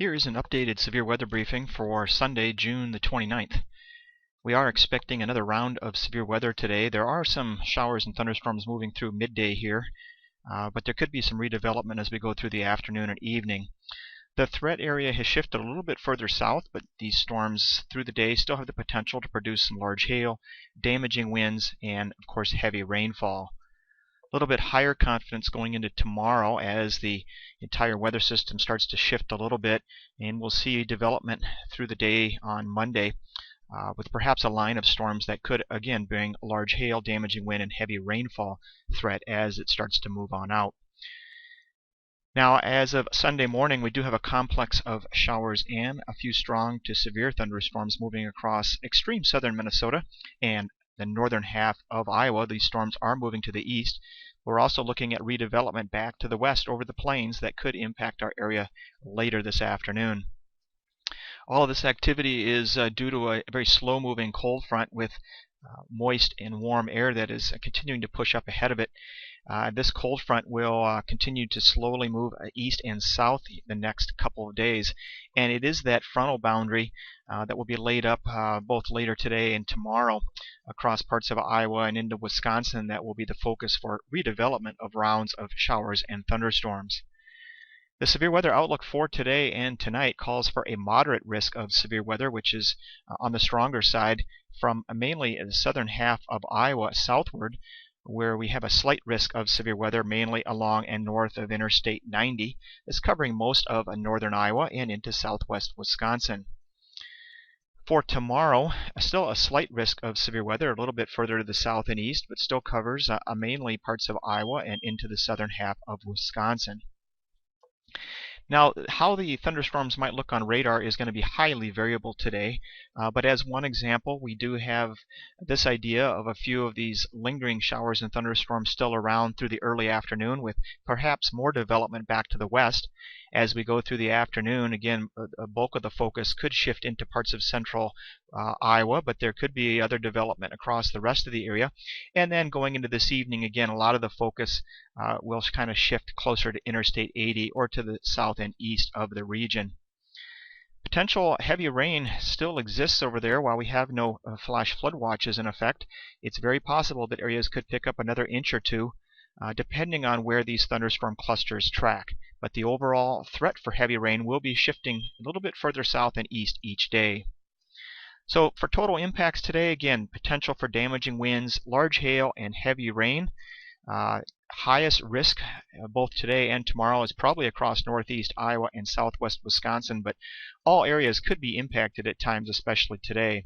Here is an updated severe weather briefing for Sunday, June the 29th. We are expecting another round of severe weather today. There are some showers and thunderstorms moving through midday here, but there could be some redevelopment as we go through the afternoon and evening. The threat area has shifted a little bit further south, but these storms through the day still have the potential to produce some large hail, damaging winds, and of course heavy rainfall. A little bit higher confidence going into tomorrow as the entire weather system starts to shift a little bit, and we'll see development through the day on Monday with perhaps a line of storms that could again bring a large hail, damaging wind, and heavy rainfall threat as it starts to move on out. Now, as of Sunday morning, we do have a complex of showers and a few strong to severe thunderstorms moving across extreme southern Minnesota and the northern half of Iowa. These storms are moving to the east. We're also looking at redevelopment back to the west over the plains that could impact our area later this afternoon. All of this activity is due to a very slow-moving cold front with moist and warm air that is continuing to push up ahead of it. This cold front will continue to slowly move east and south the next couple of days, and it is that frontal boundary that will be laid up both later today and tomorrow across parts of Iowa and into Wisconsin that will be the focus for redevelopment of rounds of showers and thunderstorms. The severe weather outlook for today and tonight calls for a moderate risk of severe weather, which is on the stronger side from mainly the southern half of Iowa southward, where we have a slight risk of severe weather mainly along and north of Interstate 90. It's covering most of northern Iowa and into southwest Wisconsin. For tomorrow, still a slight risk of severe weather a little bit further to the south and east, but still covers mainly parts of Iowa and into the southern half of Wisconsin. Now, how the thunderstorms might look on radar is going to be highly variable today, but as one example, we do have this idea of a few of these lingering showers and thunderstorms still around through the early afternoon, with perhaps more development back to the west. As we go through the afternoon, again, a bulk of the focus could shift into parts of central Iowa, but there could be other development across the rest of the area. And then going into this evening, again, a lot of the focus will kind of shift closer to Interstate 80 or to the south and east of the region. Potential heavy rain still exists over there while we have no flash flood watches in effect. It's very possible that areas could pick up another inch or two depending on where these thunderstorm clusters track. But the overall threat for heavy rain will be shifting a little bit further south and east each day. So for total impacts today, again, potential for damaging winds, large hail, and heavy rain. Highest risk both today and tomorrow is probably across northeast Iowa and southwest Wisconsin, but all areas could be impacted at times, especially today.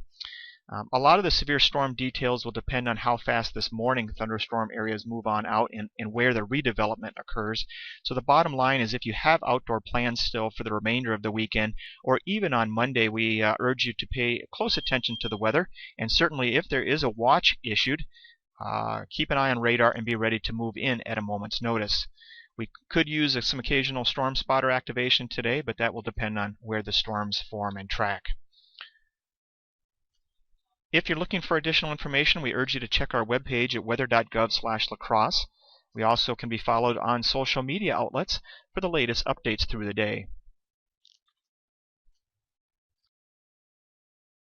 A lot of the severe storm details will depend on how fast this morning thunderstorm areas move on out and where the redevelopment occurs. So the bottom line is if you have outdoor plans still for the remainder of the weekend or even on Monday, we urge you to pay close attention to the weather, and certainly if there is a watch issued, keep an eye on radar and be ready to move in at a moment's notice. We could use some occasional storm spotter activation today, but that will depend on where the storms form and track. If you're looking for additional information, we urge you to check our webpage at weather.gov/lacrosse. We also can be followed on social media outlets for the latest updates through the day.